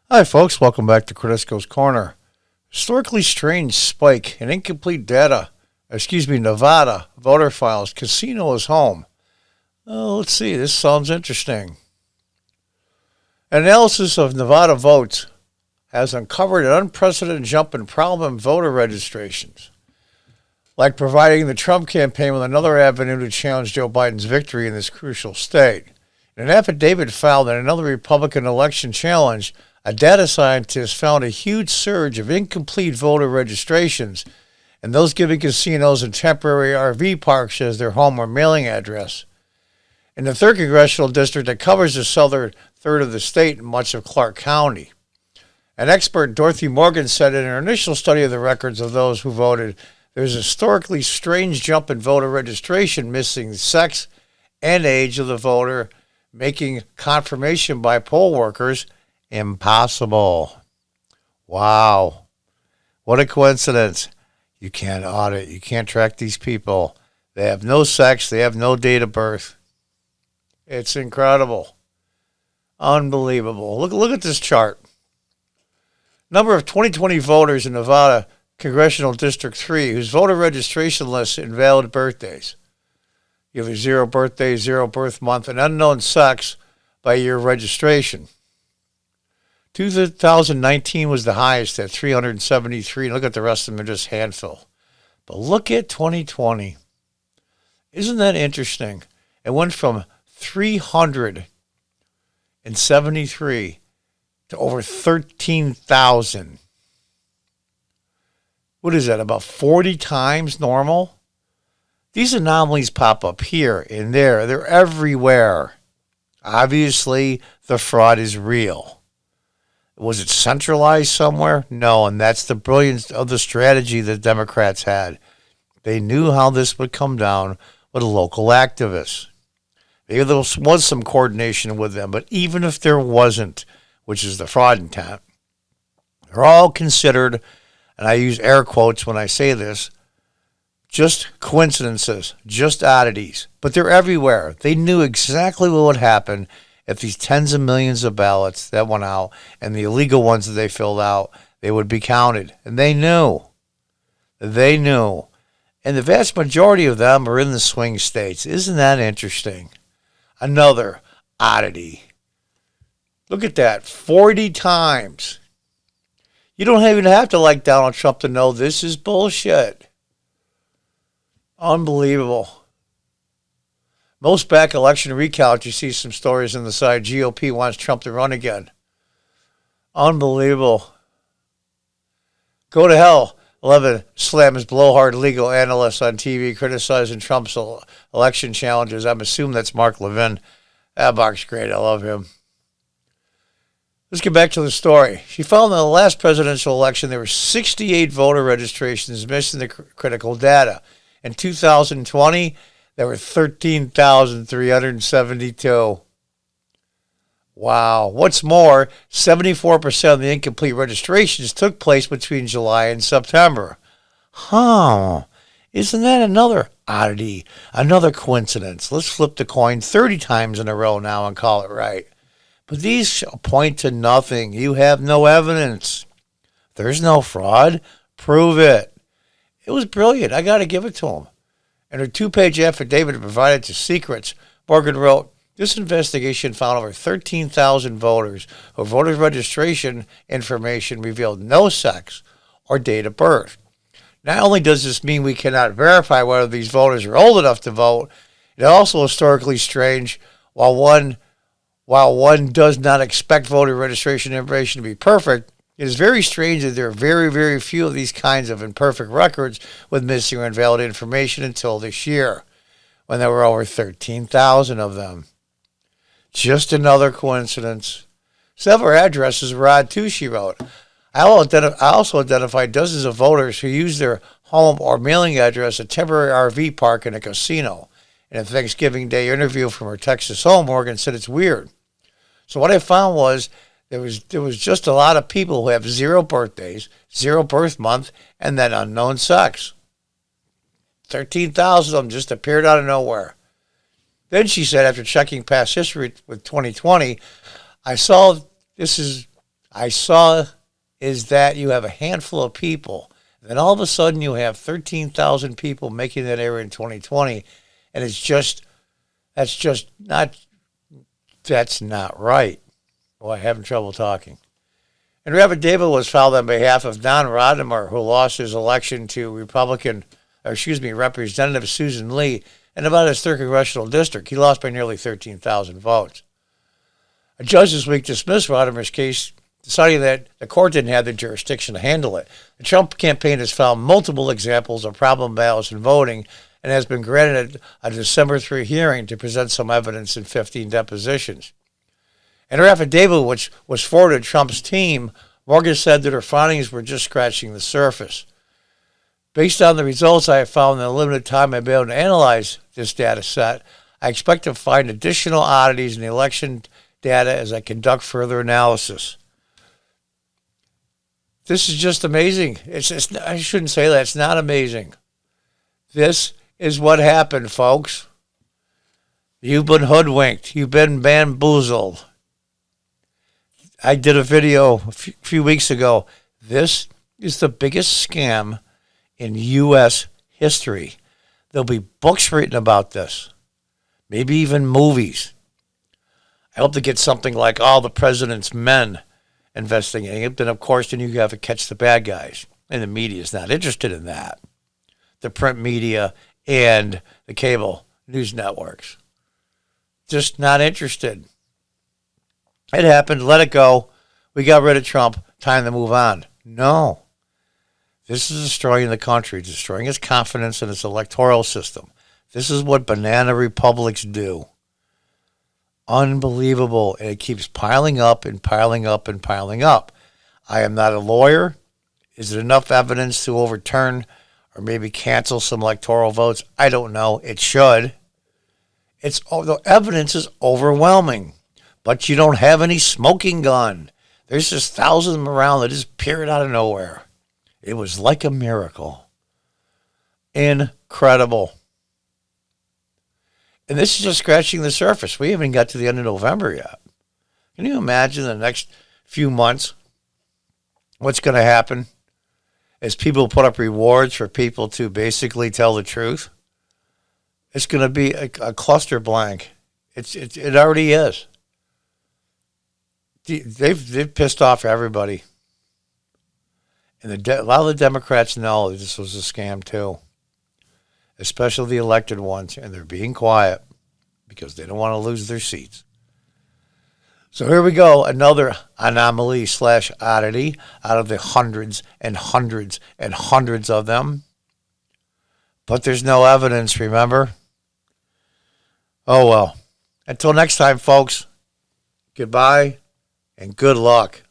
Hi, folks. Welcome back to Crisco's Corner. Historically strange spike in incomplete data. Nevada voter files. Casino is home. Let's see. This sounds interesting. Analysis of Nevada votes has uncovered an unprecedented jump in problem voter registrations, like providing the Trump campaign with another avenue to challenge Joe Biden's victory in this crucial state. In an affidavit filed in another Republican election challenge, a data scientist found a huge surge of incomplete voter registrations and those giving casinos and temporary RV parks as their home or mailing address. In the 3rd Congressional District that covers the southern third of the state and much of Clark County, an expert, Dorothy Morgan, said in her initial study of the records of those who voted, there's a historically strange jump in voter registration, missing the sex and age of the voter, making confirmation by poll workers impossible. Wow. What a coincidence. You can't audit. You can't track these people. They have no sex. They have no date of birth. It's incredible. Unbelievable. Look at this chart. Number of 2020 voters in Nevada Congressional District 3 whose voter registration lists invalid birthdays. You have a 0 birthday, 0 birth month, and unknown sex by year of registration. 2019 was the highest at 373. Look at the rest of them, just handful. But look at 2020. Isn't that interesting? It went from 373 to over 13,000. What is that, about 40 times normal? These anomalies pop up here and there. They're everywhere. Obviously, the fraud is real. Was it centralized somewhere? No, and that's the brilliance of the strategy that Democrats had. They knew how this would come down with local activists. Maybe there was some coordination with them, but even if there wasn't, which is the fraud intent, they're all considered, and I use air quotes when I say this, just coincidences, just oddities. But they're everywhere. They knew exactly what would happen if these tens of millions of ballots that went out and the illegal ones that they filled out, they would be counted. And they knew. They knew. And the vast majority of them are in the swing states. Isn't that interesting? Another oddity. Look at that. 40 times. You don't even have to like Donald Trump to know this is bullshit. Unbelievable. Most back election recounts, you see some stories on the side. GOP wants Trump to run again. Unbelievable. Go to hell. 11 slams blowhard legal analysts on TV criticizing Trump's election challenges. I'm assuming that's Mark Levin. That Mark's great. I love him. Let's get back to the story. She found in the last presidential election there were 68 voter registrations missing the critical data. In 2020, there were 13,372. Wow. What's more, 74% of the incomplete registrations took place between July and September. Isn't that another oddity, another coincidence? Let's flip the coin 30 times in a row now and call it right. But these point to nothing. You have no evidence. There's no fraud. Prove it. It was brilliant. I got to give it to him. In her 2-page affidavit provided to Secrets, Morgan wrote, this investigation found over 13,000 voters whose voter registration information revealed no sex or date of birth. Not only does this mean we cannot verify whether these voters are old enough to vote, it also historically strange, while one does not expect voter registration information to be perfect, it is very strange that there are very, very few of these kinds of imperfect records with missing or invalid information until this year, when there were over 13,000 of them. Just another coincidence. Several addresses were odd too, she wrote. I also identified dozens of voters who used their home or mailing address a temporary RV park in a casino. In a Thanksgiving Day interview from her Texas home, Morgan said it's weird. So what I found was there was just a lot of people who have 0 birthdays, 0 birth month, and then unknown sex. 13,000 of them just appeared out of nowhere. Then she said, after checking past history with 2020, I saw I saw is that you have a handful of people. Then all of a sudden you have 13,000 people making that error in 2020. And that's not right. Well, I'm having trouble talking. And affidavit was filed on behalf of Don Rodimer, who lost his election to Representative Susan Lee in about his 3rd congressional district. He lost by nearly 13,000 votes. A judge this week dismissed Rodimer's case, deciding that the court didn't have the jurisdiction to handle it. The Trump campaign has found multiple examples of problem ballots in voting and has been granted a December 3 hearing to present some evidence in 15 depositions. In her affidavit, which was forwarded to Trump's team, Morgan said that her findings were just scratching the surface. Based on the results I have found in the limited time I've been able to analyze this data set, I expect to find additional oddities in the election data as I conduct further analysis. This is just amazing. I shouldn't say that. It's not amazing. This is what happened, folks. You've been hoodwinked. You've been bamboozled. I did a video a few weeks ago. This is the biggest scam in U.S. history. There'll be books written about this, maybe even movies. I hope to get something like All the President's Men investigating it. Then, of course, then you have to catch the bad guys. And the media is not interested in that. The print media and the cable news networks. Just not interested. It happened. Let it go. We got rid of Trump. Time to move on. No. This is destroying the country, destroying its confidence in its electoral system. This is what banana republics do. Unbelievable. And it keeps piling up and piling up and piling up. I am not a lawyer. Is it enough evidence to overturn or maybe cancel some electoral votes? I don't know. It should. The evidence is overwhelming. But you don't have any smoking gun. There's just thousands of them around that just appeared out of nowhere. It was like a miracle. Incredible. And this is just scratching the surface. We haven't got to the end of November yet. Can you imagine the next few months what's going to happen as people put up rewards for people to basically tell the truth? It's going to be a cluster blank. It already is. They've pissed off everybody. And a lot of the Democrats know that this was a scam too. Especially the elected ones. And they're being quiet because they don't want to lose their seats. So here we go. Another anomaly / oddity out of the hundreds and hundreds and hundreds of them. But there's no evidence, remember? Oh well. Until next time, folks. Goodbye and good luck.